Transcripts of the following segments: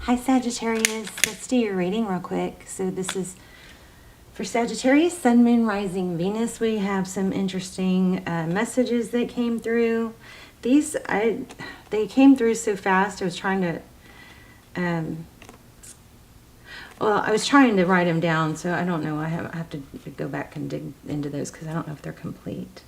Hi Sagittarius, let's do your reading real quick. So this is for Sagittarius, Sun, Moon, Rising, Venus. We have some interesting messages that came through. They came through so fast. I was trying to, I was trying to write them down, so I don't know. I have to go back and dig into those because I don't know if they're complete.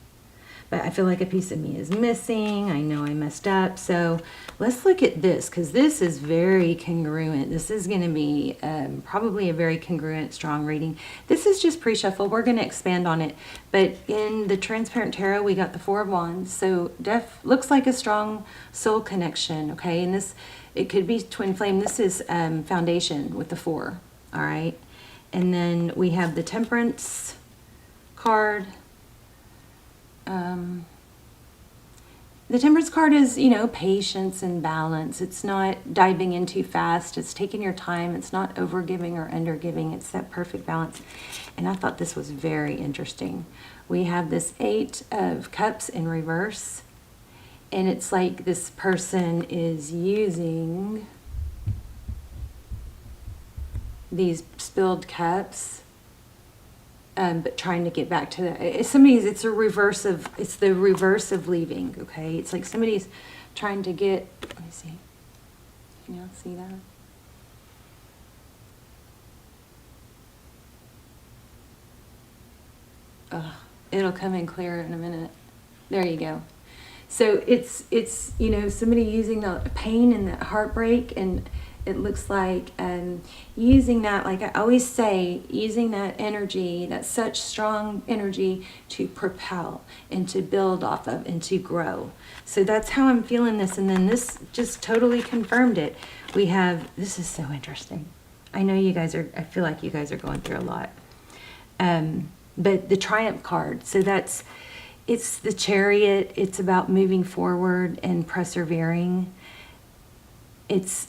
But I feel like a piece of me is missing. I know I messed up. So let's look at this because this is very congruent. This is going to be probably a very congruent, strong reading. This is just pre-shuffle. We're going to expand on it. But in the Transparent Tarot, we got the Four of Wands. So looks like a strong soul connection, okay? And this, it could be twin flame. This is foundation with the four, all right? And then we have the Temperance card. The Temperance card is, you know, patience and balance. It's not diving in too fast. It's taking your time. It's not overgiving or undergiving. It's that perfect balance. And I thought this was very interesting. We have this Eight of Cups in reverse. And it's like this person is using these spilled cups. But trying to get back to the, it's the reverse of leaving, okay? It's like somebody's trying to get, let me see. Can y'all see that? It'll come in clearer in a minute. There you go. So it's you know, somebody using the pain and the heartbreak, and it looks like using that, like I always say, using that energy, that such strong energy to propel and to build off of and to grow. So that's how I'm feeling this. And then this just totally confirmed it. We have, this is so interesting. I know you guys are, I feel like you guys are going through a lot. But the Triumph card, so it's the Chariot. It's about moving forward and persevering. It's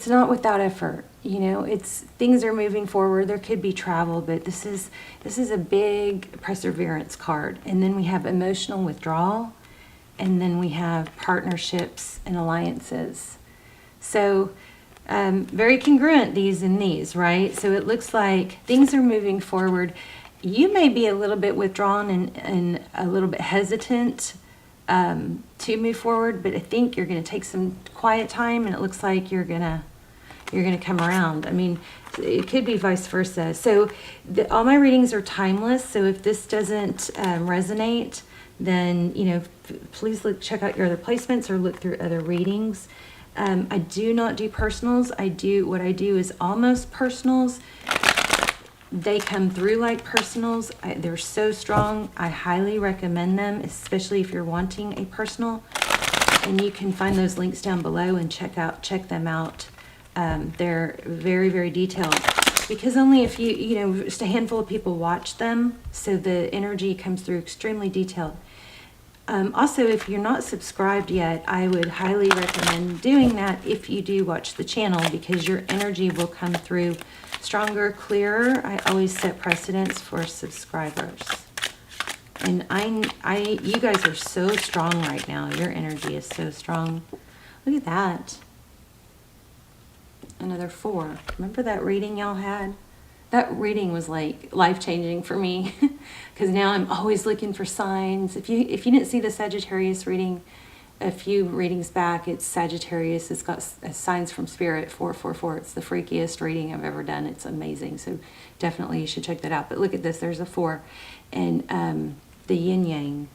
not without effort, you know. It's things are moving forward. There could be travel, but this is a big perseverance card. And then we have emotional withdrawal, and then we have partnerships and alliances. So very congruent, these and these, right? So it looks like things are moving forward. You may be a little bit withdrawn and a little bit hesitant to move forward, but I think you're going to take some quiet time, and it looks like you're gonna come around. I mean, it could be vice versa. So all my readings are timeless. So if this doesn't resonate, then you know, please check out your other placements or look through other readings. I do not do personals. What I do is almost personals. They come through like personals. They're so strong. I highly recommend them, especially if you're wanting a personal. And you can find those links down below and check them out. They're very, very detailed, because only if you know, just a handful of people watch them. So the energy comes through extremely detailed. Also, if you're not subscribed yet, I would highly recommend doing that if you do watch the channel, because your energy will come through stronger, clearer. I always set precedents for subscribers. And you guys are so strong right now. Your energy is so strong. Look at that. Another 4. Remember that reading y'all had? That reading was like life-changing for me, because now I'm always looking for signs. If you didn't see the Sagittarius reading a few readings back, it's Sagittarius. It's got signs from Spirit, 444. It's the freakiest reading I've ever done. It's amazing. So definitely you should check that out. But look at this. There's a 4. And the yin yang.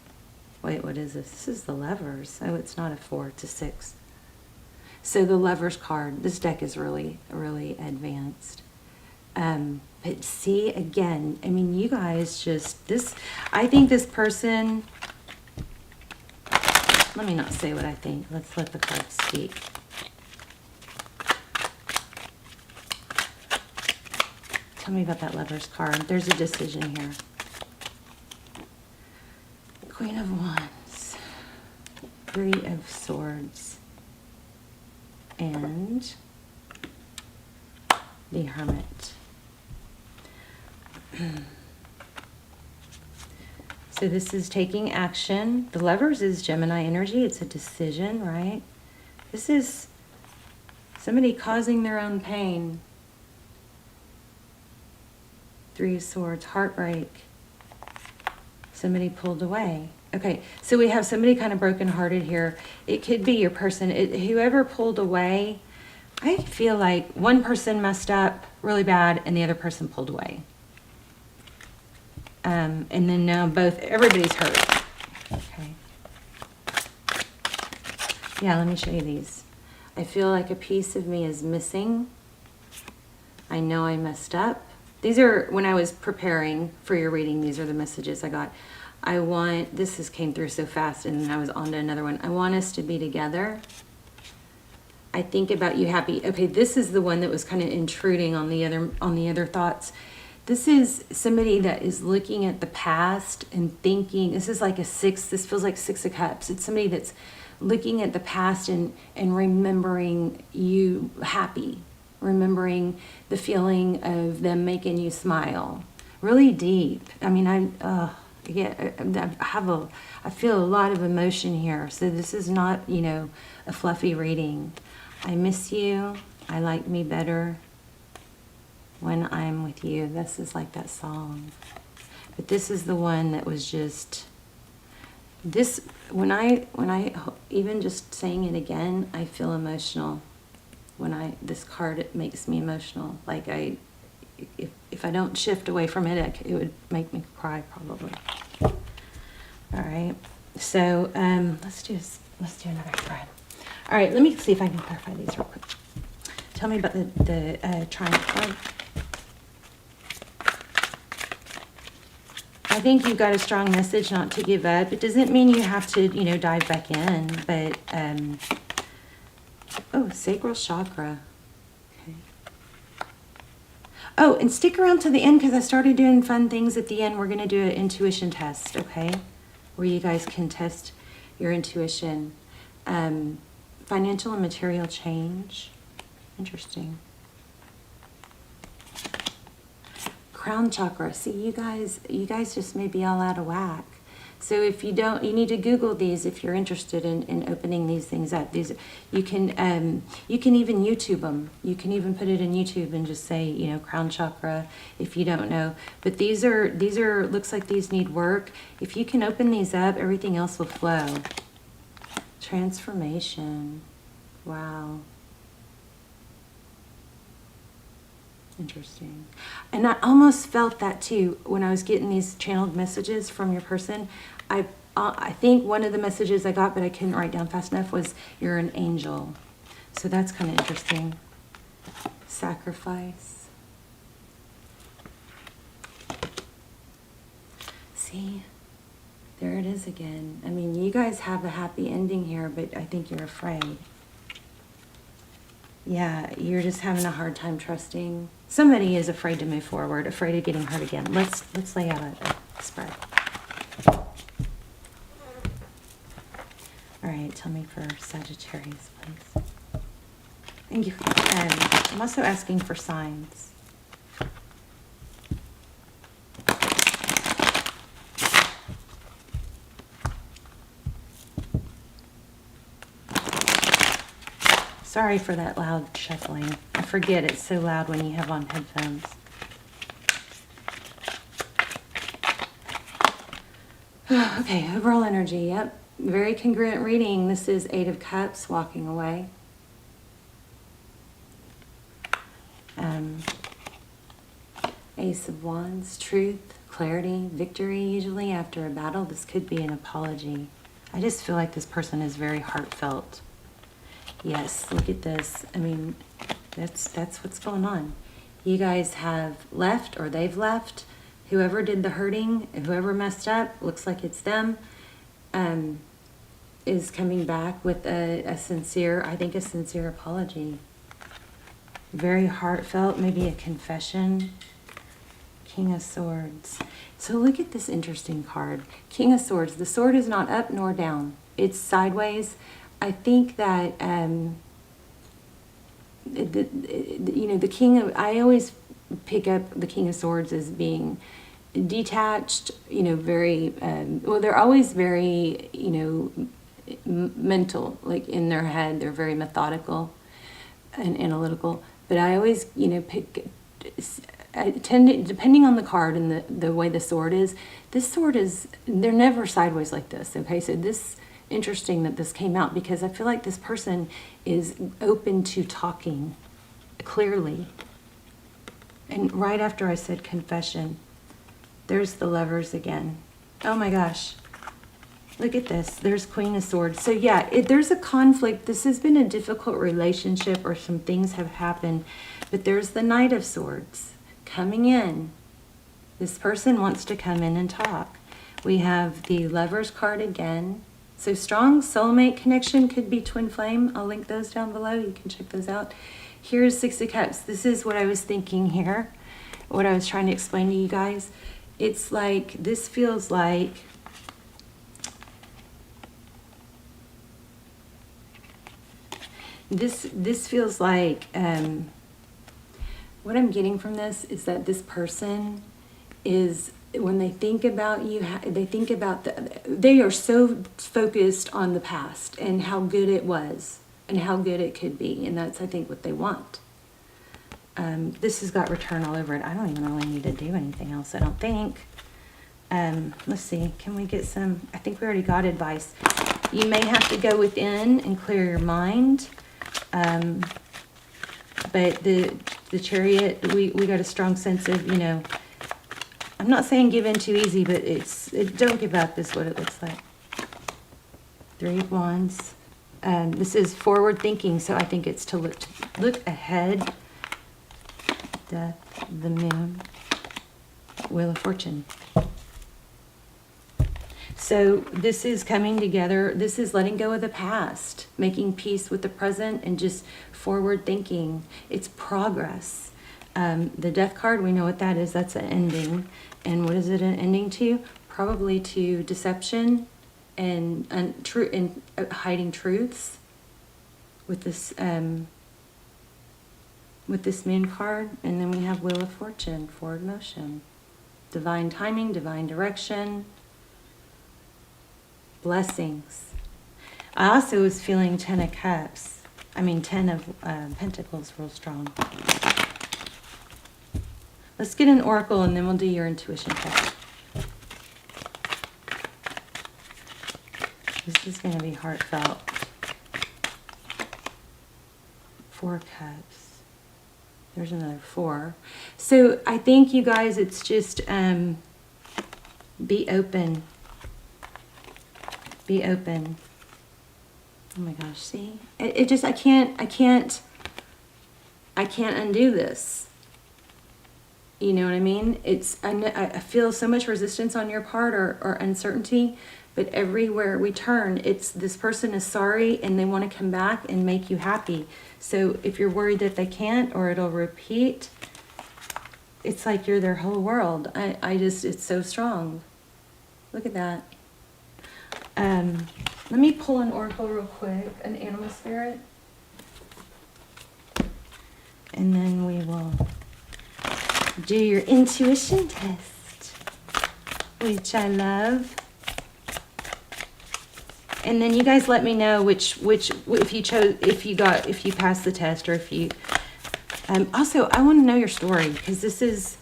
Wait, what is this? This is the Lovers. Oh, it's not a 4. It's a 6. So the Lovers card. This deck is really, really advanced. But see, again, I mean, you guys just, I think this person, let me not say what I think. Let's let the cards speak. Tell me about that Lovers card. There's a decision here. Queen of Wands, 3 of Swords, and the Hermit. So this is taking action. The Lovers is Gemini energy. It's a decision, right? This is Somebody causing their own pain. Three of Swords, heartbreak. Somebody pulled away. Okay, so we have somebody kind of brokenhearted here. It could be your person. Whoever pulled away, I feel like one person messed up really bad and the other person pulled away. And then now everybody's hurt. Okay. Yeah, let me show you these. I feel like a piece of me is missing. I know I messed up. These are, when I was preparing for your reading, these are the messages I got. This came through so fast, and then I was on to another one. I want us to be together. I think about you happy. Okay, this is the one that was kind of intruding on the other thoughts. This is somebody that is looking at the past and thinking, this is like a 6, this feels like 6 of Cups. It's somebody that's looking at the past and remembering you happy, remembering the feeling of them making you smile. Really deep. I mean, I feel a lot of emotion here. So this is not, a fluffy reading. I miss you. I like me better when I'm with you. This is like that song. But this is the one that was just, this, when I even just saying it again, I feel emotional. This card, it makes me emotional. Like if I don't shift away from it, it would make me cry probably. All right, so let's do another spread. All right, let me see if I can clarify these real quick. Tell me about the Triumph card. I think you've got a strong message not to give up. It doesn't mean you have to, dive back in, but oh, sacral chakra. Okay. Oh, and stick around to the end because I started doing fun things at the end. We're going to do an intuition test, okay? Where you guys can test your intuition. Financial and material change. Interesting. Crown chakra. See, you guys just may be all out of whack. So if you don't, you need to Google these if you're interested in opening these things up. You can even YouTube them. You can even put it in YouTube and just say, crown chakra if you don't know. But these are looks like these need work. If you can open these up, everything else will flow. Transformation. Wow. Interesting. And I almost felt that too when I was getting these channeled messages from your person. I think one of the messages I got, but I couldn't write down fast enough, was you're an angel. So that's kind of interesting. Sacrifice. See, there it is again. I mean, you guys have a happy ending here, but I think you're afraid. Yeah, you're just having a hard time trusting. Somebody is afraid to move forward, afraid of getting hurt again. Let's lay out a spread. All right, tell me for Sagittarius, please. Thank you. I'm also asking for signs. Sorry for that loud shuffling. I forget it's so loud when you have on headphones. Okay, overall energy, yep. Very congruent reading. This is 8 of Cups, walking away. Ace of Wands, truth, clarity, victory, usually after a battle. This could be an apology. I just feel like this person is very heartfelt. Yes, look at this. I mean, that's what's going on. You guys have left, or they've left. Whoever did the hurting, whoever messed up, looks like it's them, is coming back with a sincere apology. Very heartfelt, maybe a confession. King of Swords. So look at this interesting card. King of Swords. The sword is not up nor down. It's sideways. I think that, the King of, I always pick up the King of Swords as being detached, very, they're always very, mental, like in their head, they're very methodical. and analytical, but I always, you know, I tend to, depending on the card and the way the sword is, this sword is, they're never sideways like this, okay? So this, interesting that this came out, because I feel like this person is open to talking clearly. And right after I said confession, there's the Lovers again. Oh my gosh. Look at this. There's Queen of Swords. So yeah, there's a conflict. This has been a difficult relationship, or some things have happened. But there's the Knight of Swords coming in. This person wants to come in and talk. We have the Lovers card again. So strong soulmate connection, could be twin flame. I'll link those down below. You can check those out. Here's Six of Cups. This is what I was thinking here, what I was trying to explain to you guys. It's like, this feels like this feels like what I'm getting from this is that this person is, when they think about you, they think about they are so focused on the past and how good it was and how good it could be, and that's, I think, what they want. This has got return all over it. I don't even really need to do anything else, I don't think. Let's see, can we get some, I think we already got advice. You may have to go within and clear your mind. But the Chariot, we got a strong sense of, you know, I'm not saying give in too easy, but don't give up is what it looks like. Three of Wands. This is forward thinking, so I think it's to look ahead. Death, the Moon, Wheel of Fortune. So this is coming together. This is letting go of the past, making peace with the present, and just forward thinking. It's progress. The Death card, we know what that is. That's an ending. And what is it an ending to? Probably to deception and hiding truths with this Moon card. And then we have Wheel of Fortune, forward motion, divine timing, divine direction, blessings. I also was feeling 10 of Cups. I mean 10 of Pentacles real strong. Let's get an oracle and then we'll do your intuition check. This is going to be heartfelt. 4 Cups. There's another 4. So I think, you guys, it's just be open. Be open. Oh my gosh, see? It just, I can't undo this. You know what I mean? I feel so much resistance on your part, or uncertainty, but everywhere we turn, it's this person is sorry and they want to come back and make you happy. So if you're worried that they can't, or it'll repeat, it's like you're their whole world. It's so strong. Look at that. Let me pull an oracle real quick, an animal spirit. And then we will do your intuition test, which I love. And then you guys let me know which if you passed the test, or if you also, I want to know your story, because this is,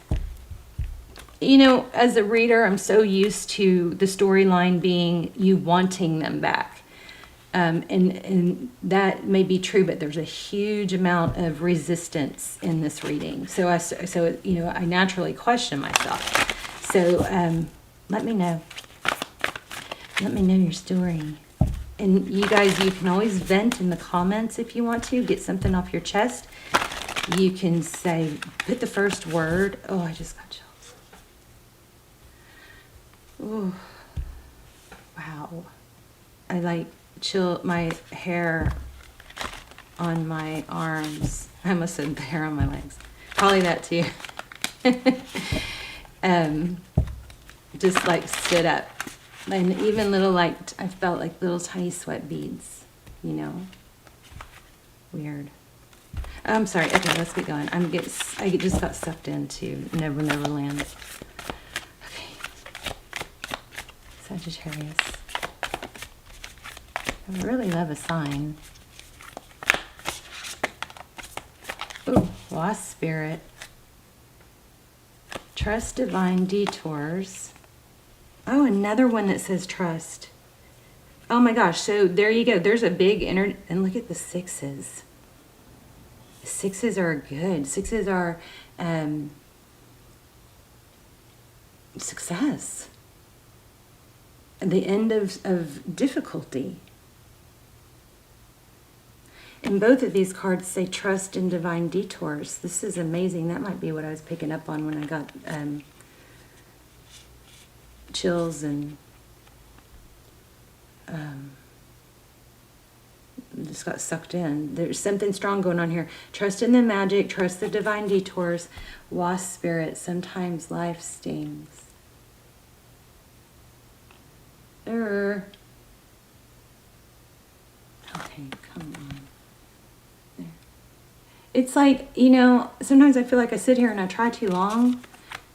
you know, as a reader, I'm so used to the storyline being you wanting them back. And that may be true, but there's a huge amount of resistance in this reading. So you know, I naturally question myself. So let me know. Let me know your story. And you guys, you can always vent in the comments if you want to, get something off your chest. You can say, put the first word. Oh, I just got chills. Oh, wow. I like chill my hair on my arms. I almost said the hair on my legs. Probably that too. Just like stood up. And even little, like, I felt like little tiny sweat beads, you know. Weird. I'm sorry. Okay, let's get going. I just got sucked into Never Never Land. Okay. Sagittarius. I really love a sign. Oh, Lost Spirit. Trust divine detours. Oh, another one that says trust. Oh my gosh, so there you go. There's a big and look at the sixes. Sixes are good. Sixes are success. The end of difficulty. And both of these cards say trust in divine detours. This is amazing. That might be what I was picking up on when I got chills and just got sucked in. There's something strong going on here. Trust in the magic, trust the divine detours. Wasp Spirit, sometimes life stings. Okay, come on. There. It's like, you know, sometimes I feel like I sit here and I try too long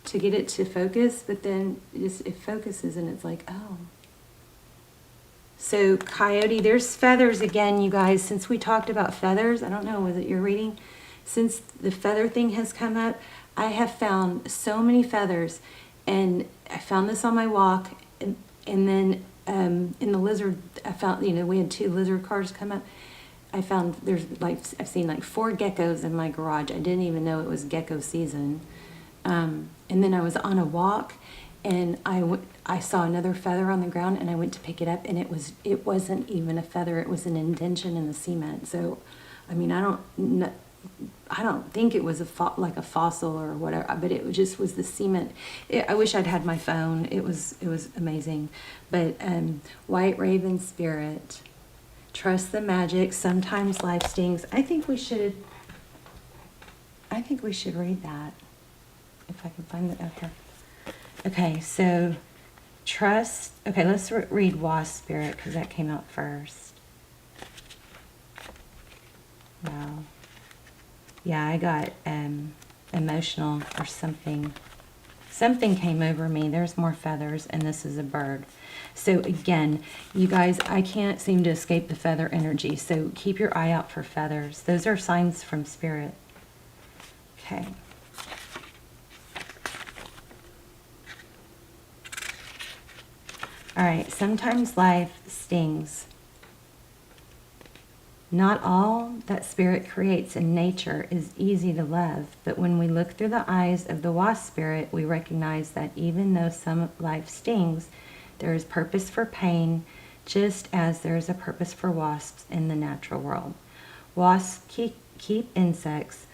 to get it to focus, but then it focuses and it's like, oh. So Coyote, there's feathers again, you guys. Since we talked about feathers, I don't know, was it your reading? Since the feather thing has come up, I have found so many feathers. And I found this on my walk. And then in the lizard, I found, you know, we had 2 lizard cars come up. I found I've seen like 4 geckos in my garage. I didn't even know it was gecko season. And then I was on a walk and I saw another feather on the ground and I went to pick it up and it wasn't even a feather. It was an indentation in the cement. So, I mean, I don't think it was like a fossil or whatever, but it just was the cement. I wish I'd had my phone. It was amazing. But White Raven Spirit, trust the magic. Sometimes life stings. I think we should read that if I can find it. Okay. Okay, so trust. Okay, let's read Wasp Spirit because that came out first. Wow. Yeah, I got emotional or something. Something came over me. There's more feathers, and this is a bird. So again, you guys, I can't seem to escape the feather energy. So keep your eye out for feathers. Those are signs from Spirit. Okay. All right, sometimes life stings. Not all that Spirit creates in nature is easy to love, but when we look through the eyes of the Wasp Spirit, we recognize that even though some life stings, there is purpose for pain, just as there is a purpose for wasps in the natural world. Wasps keep insects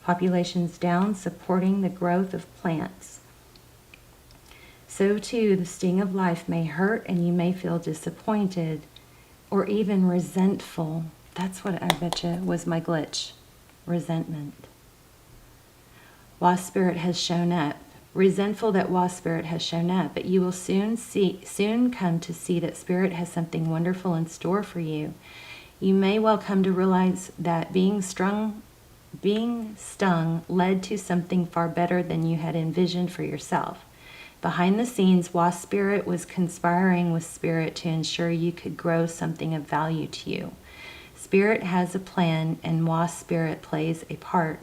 populations down, supporting the growth of plants. So too, the sting of life may hurt and you may feel disappointed or even resentful. That's what I bet you was my glitch. Resentment. Wasp Spirit has shown up. Resentful that Wasp Spirit has shown up, but you will soon come to see that Spirit has something wonderful in store for you. You may well come to realize that being stung led to something far better than you had envisioned for yourself. Behind the scenes, Wasp Spirit was conspiring with Spirit to ensure you could grow something of value to you. Spirit has a plan, and Wasp Spirit plays a part.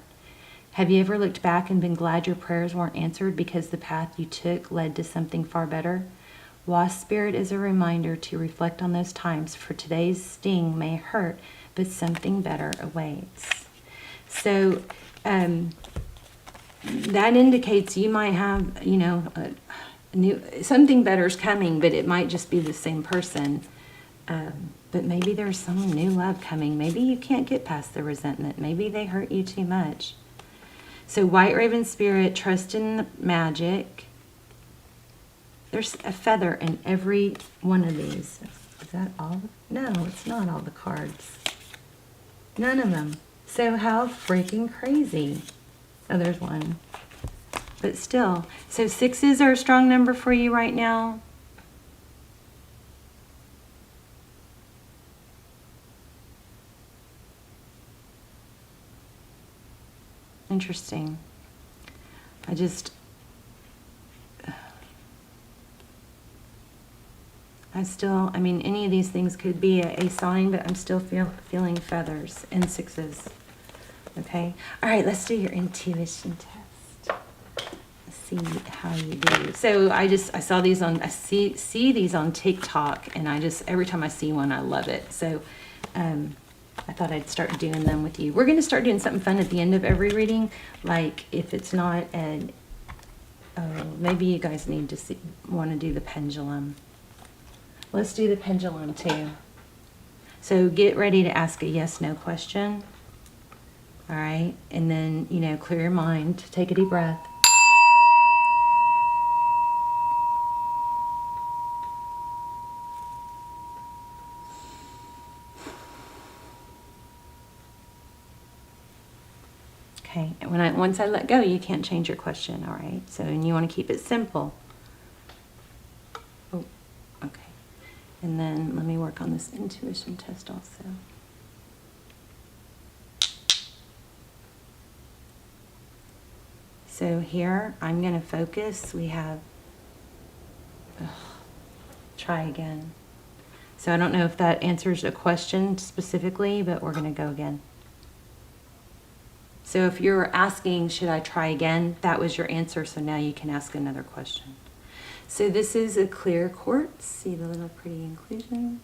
Have you ever looked back and been glad your prayers weren't answered because the path you took led to something far better? Wasp Spirit is a reminder to reflect on those times, for today's sting may hurt, but something better awaits. So, that indicates you might have, you know, something better is coming, but it might just be the same person. But maybe there's some new love coming. Maybe you can't get past the resentment. Maybe they hurt you too much. So White Raven Spirit, trust in the magic. There's a feather in every one of these. Is that all? No, it's not all the cards. None of them. So how freaking crazy. Oh, there's one. But still. So 6s are a strong number for you right now. Interesting. I mean, any of these things could be a sign, but I'm still feeling feathers and 6s. Okay. All right, let's do your intuition test. Let's see how you do. So I saw these on, I see these on TikTok, and every time I see one, I love it. So I thought I'd start doing them with you. We're going to start doing something fun at the end of every reading. Like if it's not maybe you guys need to want to do the pendulum. Let's do the pendulum too. So get ready to ask a yes/no question. All right. And then, clear your mind. Take a deep breath. Okay. And once I let go, you can't change your question. All right. So, and you want to keep it simple. Oh, okay. And then let me work on this intuition test also. So here, I'm going to focus. We have, try again. So I don't know if that answers a question specifically, but we're going to go again. So if you're asking, should I try again? That was your answer, so now you can ask another question. So this is a clear quartz. See the little pretty inclusions?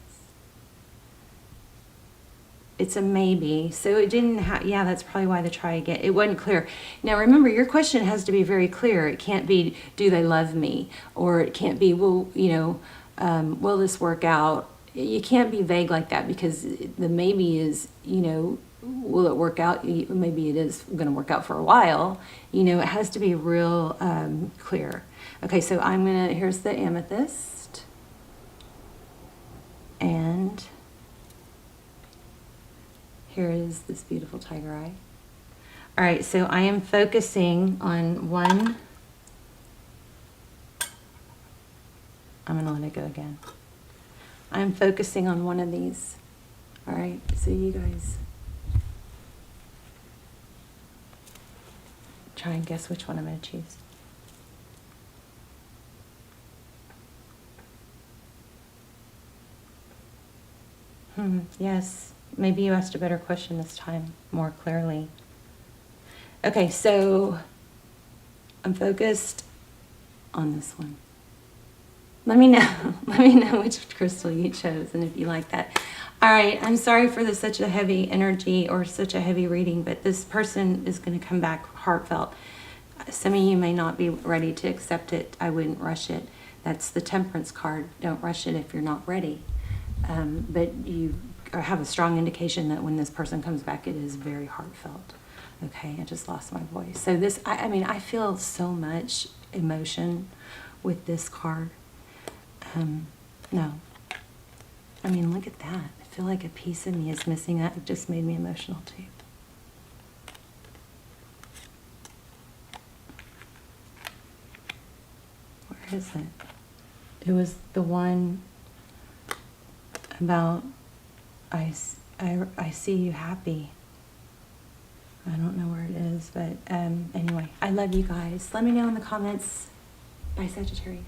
It's a maybe. So it didn't have, yeah, that's probably why the try again. It wasn't clear. Now remember, your question has to be very clear. It can't be, do they love me? Or it can't be, well, will this work out? You can't be vague like that, because the maybe is, will it work out? Maybe it is going to work out for a while. It has to be real clear. Okay, so here's the amethyst. And here is this beautiful tiger eye. All right, so I am focusing on one. I'm going to let it go again. I'm focusing on one of these. All right, so you guys try and guess which one I'm going to choose. Yes. Maybe you asked a better question this time, more clearly. Okay, so I'm focused on this one. Let me know which crystal you chose and if you like that. All right, I'm sorry for such a heavy energy or such a heavy reading, but this person is going to come back heartfelt. Some of you may not be ready to accept it. I wouldn't rush it. That's the Temperance card. Don't rush it if you're not ready. But you have a strong indication that when this person comes back, it is very heartfelt. Okay, I just lost my voice. So this, I feel so much emotion with this card. No. Look at that. I feel like a piece of me is missing. That just made me emotional too. Where is it? It was the one about I see you happy. I don't know where it is, but anyway, I love you guys. Let me know in the comments. Bye, Sagittarius.